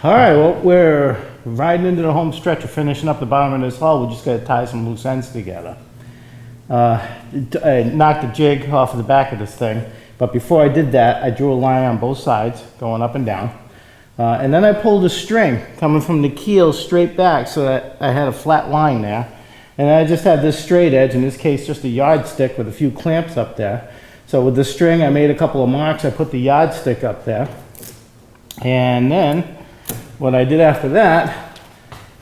All right, well, we're riding into the home stretch of finishing up the bottom of this hull. We just got to tie some loose ends together. I knocked the jig off of the back of this thing, but before I did that, I drew a line on both sides, going up and down. And then I pulled a string coming from the keel straight back so that I had a flat line there. And I just had this straight edge, in this case just a yardstick with a few clamps up there. So with the string, I made a couple of marks. I put the yardstick up there. And then what I did after that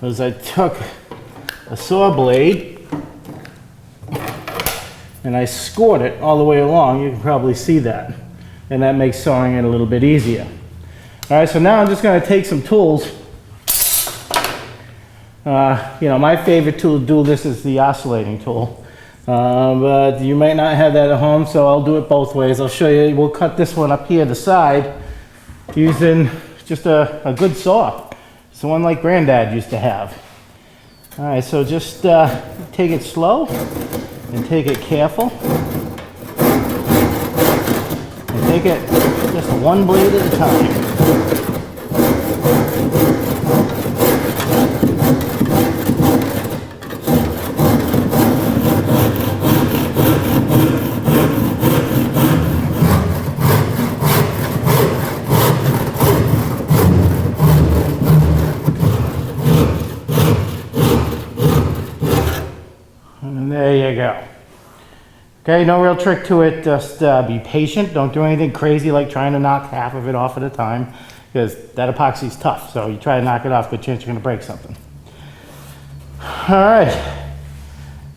was I took a saw blade and I scored it all the way along. You can probably see that. And that makes sawing it a little bit easier. All right, so now I'm just going to take some tools. You know, my favorite tool to do this is the oscillating tool. But you might not have that at home, so I'll do it both ways. I'll show you. We'll cut this one up here, the side, using just a good saw. It's the one like Granddad used to have. All right, so just take it slow and take it careful. And take it just one blade at a time. There you go. Okay, no real trick to it. Just be patient. Don't do anything crazy like trying to knock half of it off at a time, because that epoxy is tough. So you try to knock it off, good chance you're going to break something. All right,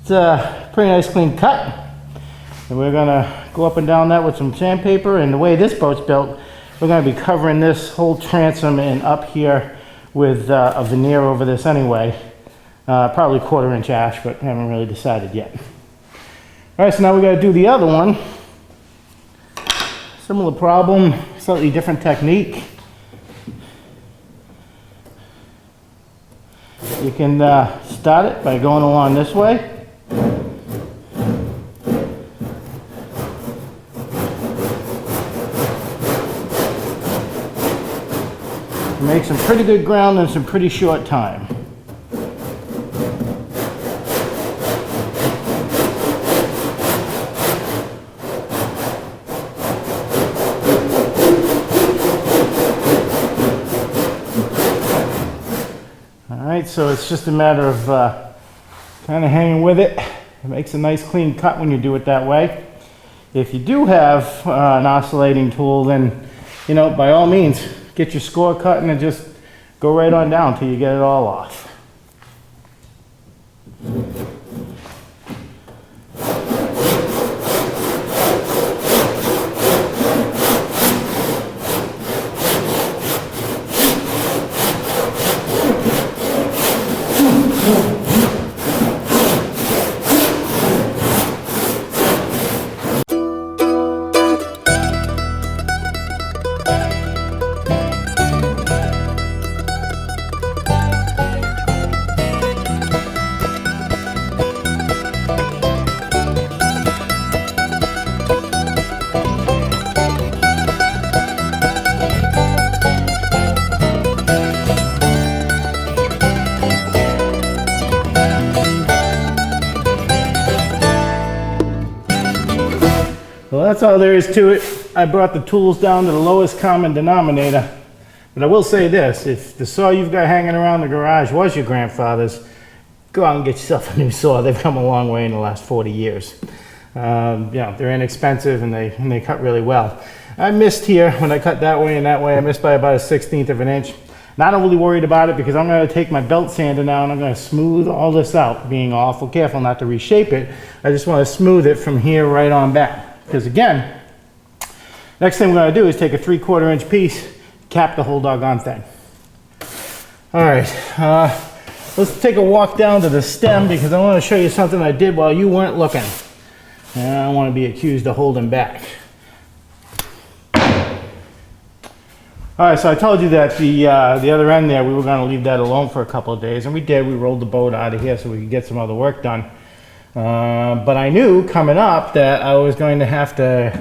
it's a pretty nice clean cut. And we're going to go up and down that with some sandpaper. And the way this boat's built, we're going to be covering this whole transom and up here with a veneer over this anyway. Probably 1/4 inch ash, but haven't really decided yet. All right, so now we got to do the other one. Similar problem, slightly different technique. You can start it by going along this way. Make some pretty good ground in some pretty short time. So it's just a matter of kind of hanging with it. It makes a nice clean cut when you do it that way. If you do have an oscillating tool, then, you know, by all means, get your score cut and just go right on down till you get it all off. Well, that's all there is to it. I brought the tools down to the lowest common denominator. But I will say this, if the saw you've got hanging around the garage was your grandfather's, go out and get yourself a new saw. They've come a long way in the last 40 years. Yeah, they're inexpensive and they cut really well. I missed here when I cut that way and that way. I missed by about 1/16 of an inch. Not overly worried about it because I'm going to take my belt sander now and I'm going to smooth all this out, being awful careful not to reshape it. I just want to smooth it from here right on back. Because again, next thing we're going to do is take a 3/4 inch piece, cap the whole doggone thing. All right, let's take a walk down to the stem because I want to show you something I did while you weren't looking. And I don't want to be accused of holding back. All right, so I told you that the other end there, we were going to leave that alone for a couple of days, and we did. We rolled the boat out of here so we could get some other work done. But I knew coming up that I was going to have to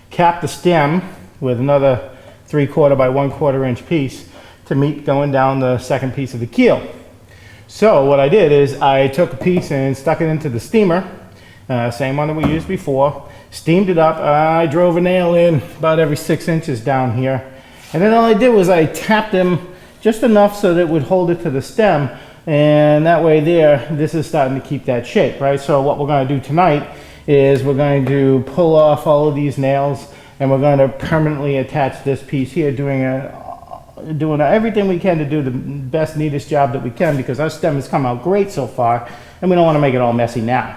cap the stem with another 3/4 by 1/4 inch piece to meet going down the second piece of the keel. So what I did is I took a piece and stuck it into the steamer, same one that we used before, steamed it up. I drove a nail in about every 6 inches down here. And then all I did was I tapped them just enough so that it would hold it to the stem. And that way there, this is starting to keep that shape, right? So what we're going to do tonight is we're going to pull off all of these nails and we're going to permanently attach this piece here, doing everything we can to do the best, neatest job that we can, because our stem has come out great so far and we don't want to make it all messy now.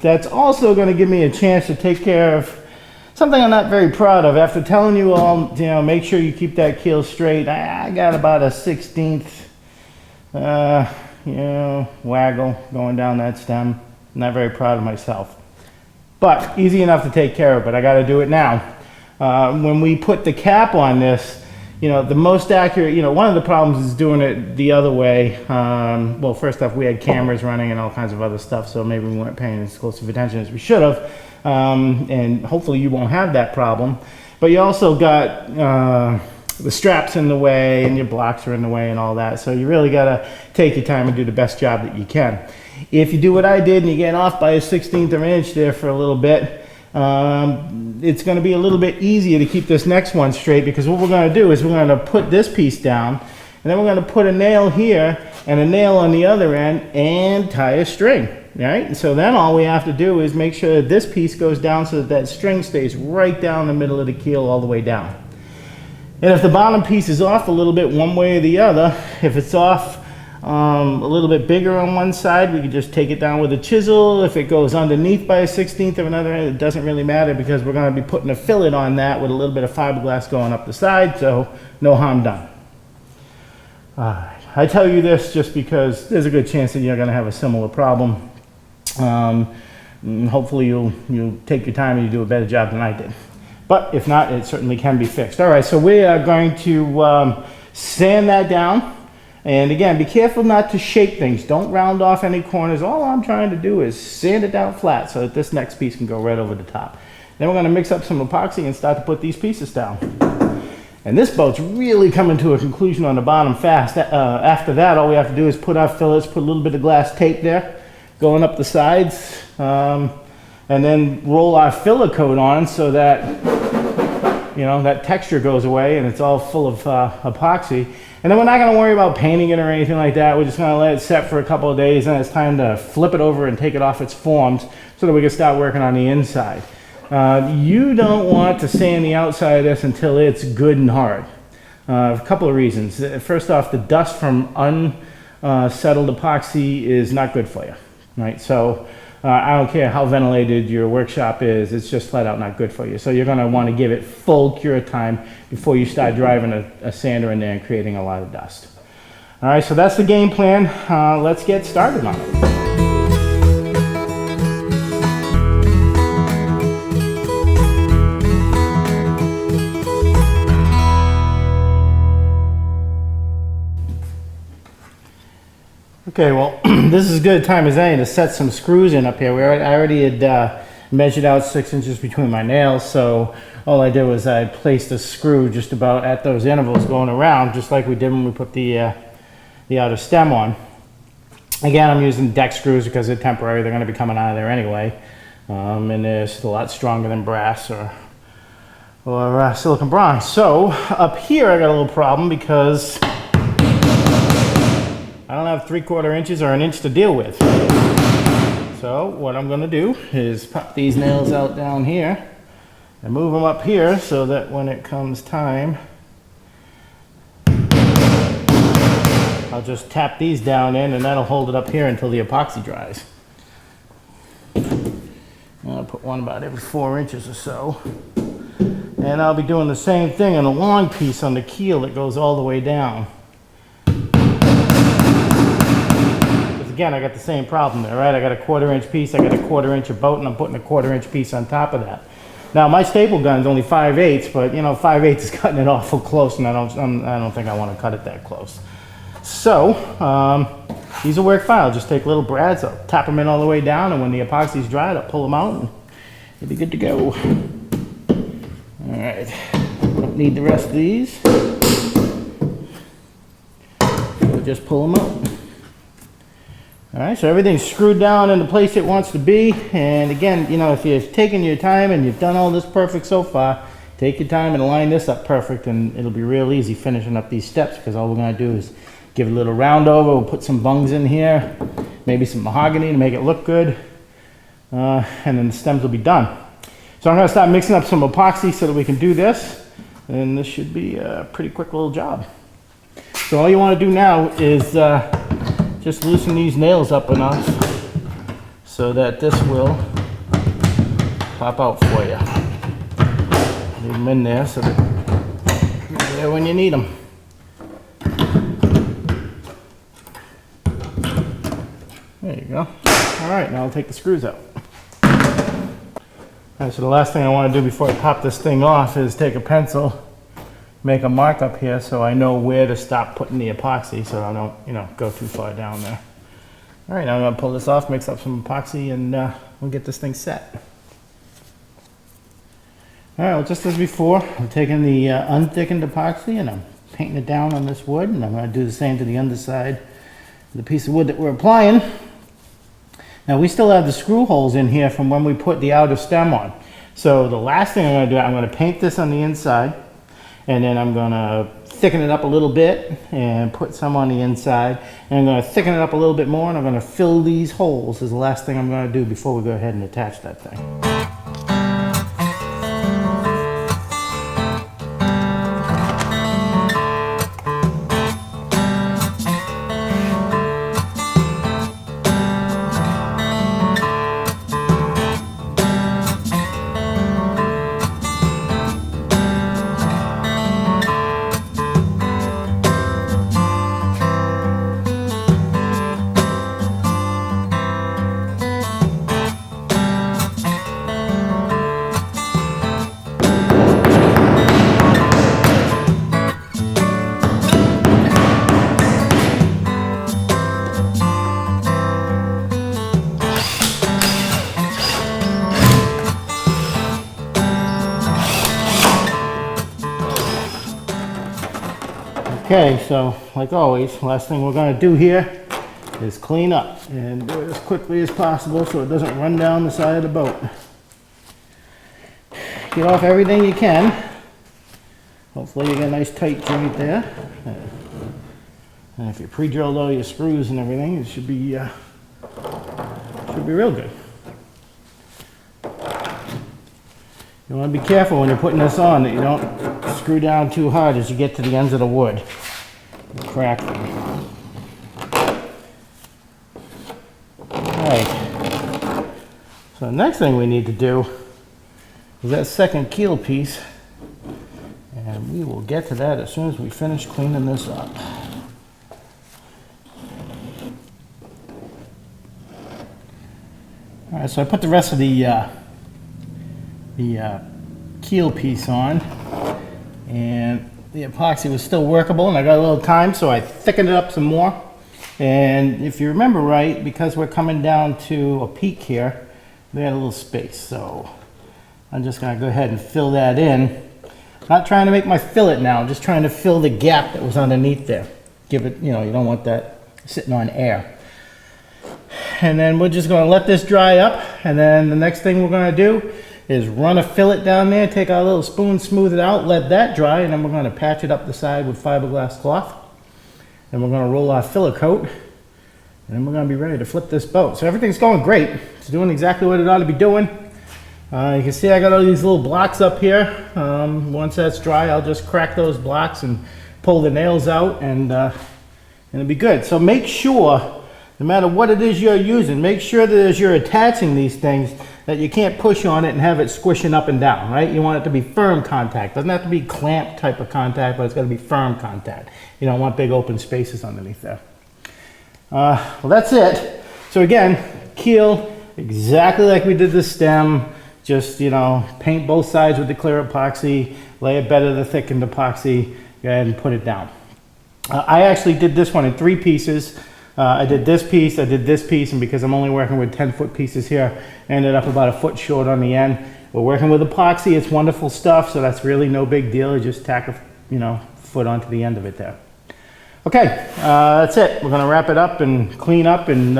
That's also going to give me a chance to take care of something I'm not very proud of. After telling you all, you know, make sure you keep that keel straight, I got about a 1/16, you know, waggle going down that stem. Not very proud of myself. But easy enough to take care of, but I got to do it now. When we put the cap on this, you know, the most accurate, you know, one of the problems is doing it the other way. Well, first off, we had cameras running and all kinds of other stuff, so maybe we weren't paying as close of attention as we should have. And hopefully you won't have that problem. But you also got the straps in the way and your blocks are in the way and all that. So you really got to take your time and do the best job that you can. If you do what I did and you get off by a 1/16 of an inch there for a little bit, it's going to be a little bit easier to keep this next one straight, because what we're going to do is we're going to put this piece down and then we're going to put a nail here and a nail on the other end and tie a string, right? And so then all we have to do is make sure that this piece goes down so that that string stays right down the middle of the keel all the way down. And if the bottom piece is off a little bit one way or the other, if it's off a little bit bigger on one side, we can just take it down with a chisel. If it goes underneath by a 1/16 of another end, it doesn't really matter, because we're going to be putting a fillet on that with a little bit of fiberglass going up the side, so no harm done. I tell you this just because there's a good chance that you're going to have a similar problem. Hopefully you'll take your time and you do a better job than I did. But if not, it certainly can be fixed. All right, so we are going to sand that down. And again, be careful not to shape things. Don't round off any corners. All I'm trying to do is sand it down flat so that this next piece can go right over the top. Then we're going to mix up some epoxy and start to put these pieces down. And this boat's really coming to a conclusion on the bottom fast. After that, all we have to do is put our fillets, put a little bit of glass tape there, going up the sides, and then roll our filler coat on so that, you know, that texture goes away and it's all full of epoxy. And then we're not going to worry about painting it or anything like that. We're just going to let it set for a couple of days, and it's time to flip it over and take it off its forms so that we can start working on the inside. You don't want to sand the outside of this until it's good and hard. A couple of reasons. First off, the dust from unsettled epoxy is not good for you, right? So I don't care how ventilated your workshop is, it's just flat out not good for you. So you're going to want to give it full cure time before you start driving a sander in there and creating a lot of dust. All right, so that's the game plan. Let's get started on it. Okay, well, this is as good a time as any to set some screws in up here. I already had measured out 6 inches between my nails, so all I did was I placed a screw just about at those intervals going around, just like we did when we put the outer stem on. Again, I'm using deck screws because they're temporary. They're going to be coming out of there anyway, and they're still a lot stronger than brass or silicon bronze. So up here I got a little problem because I don't have 3/4 inches or an inch to deal with. So what I'm going to do is pop these nails out down here and move them up here so that when it comes time, I'll just tap these down in and that'll hold it up here until the epoxy dries. I'll put one about every 4 inches or so. And I'll be doing the same thing on a long piece on the keel that goes all the way down. Again, I got the same problem there, right? I got a 1/4 inch piece, I got a 1/4 inch of boat, and I'm putting a 1/4 inch piece on top of that. Now, my staple gun's only 5/8, but you know, 5/8 is cutting it awful close, and I don't think I want to cut it that close. So, these will work fine. I'll just take little brads, I'll tap them in all the way down, and when the epoxy's dried, I'll pull them out, and it'll be good to go. All right, don't need the rest of these. we'll just pull them out. All right, so everything's screwed down in the place it wants to be. And again, you know, if you've taken your time and you've done all this perfect so far, take your time and line this up perfect, and it'll be real easy finishing up these steps, because all we're gonna do is give it a little round over. We'll put some bungs in here, maybe some mahogany to make it look good. And then the stems will be done. So I'm gonna start mixing up some epoxy so that we can do this. And this should be a pretty quick little job. So all you wanna do now is just loosen these nails up enough so that this will pop out for you. Leave them in there so that they're there when you need them. There you go. All right, now I'll take the screws out. All right, so the last thing I want to do before I pop this thing off is take a pencil, make a mark up here so I know where to stop putting the epoxy so I don't, you know, go too far down there. All right, now I'm going to pull this off, mix up some epoxy, and we'll get this thing set. All right, well, just as before, I'm taking the unthickened epoxy and I'm painting it down on this wood, and I'm going to do the same to the underside of the piece of wood that we're applying. Now we still have the screw holes in here from when we put the outer stem on. So the last thing I'm going to do, I'm going to paint this on the inside, and then I'm going to thicken it up a little bit and put some on the inside, and I'm going to thicken it up a little bit more, and I'm going to fill these holes is the last thing I'm going to do before we go ahead and attach that thing. Okay, so like always, last thing we're going to do here is clean up and do it as quickly as possible so it doesn't run down the side of the boat. Get off everything you can. Hopefully you get a nice tight joint there. And if you pre-drilled all your screws and everything, it should be real good. You want to be careful when you're putting this on that you don't screw down too hard as you get to the ends of the wood. You crack them. Alright. So the next thing we need to do is that second keel piece. And we will get to that as soon as we finish cleaning this up. Alright, so I put the rest of the keel piece on, and the epoxy was still workable, and I got a little time, so I thickened it up some more. And if you remember right, because we're coming down to a peak here, we had a little space, so I'm just going to go ahead and fill that in. Not trying to make my fillet now, I'm just trying to fill the gap that was underneath there. Give it, you know, you don't want that sitting on air. And then we're just going to let this dry up, and then the next thing we're going to do is run a fillet down there, take our little spoon, smooth it out, let that dry, and then we're going to patch it up the side with fiberglass cloth. Then we're going to roll our filler coat, and then we're going to be ready to flip this boat. So everything's going great. It's doing exactly what it ought to be doing. You can see I got all these little blocks up here. Once that's dry, I'll just crack those blocks and pull the nails out, and it'll be good. So make sure, no matter what it is you're using, make sure that as you're attaching these things, that you can't push on it and have it squishing up and down, right? You want it to be firm contact. Doesn't have to be clamp type of contact, but it's got to be firm contact. You don't want big open spaces underneath there. Well, that's it. So again, keel, exactly like we did the stem. Just, you know, paint both sides with the clear epoxy, lay a bed of the thickened epoxy, go ahead and put it down. I actually did this one in 3 pieces. I did this piece, I did this piece, and because I'm only working with 10-foot pieces here, I ended up about a foot short on the end. We're working with epoxy, it's wonderful stuff, so that's really no big deal. You just tack a foot onto the end of it there. Okay, that's it. We're gonna wrap it up and clean up and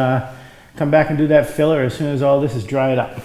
come back and do that filler as soon as all this is dried up.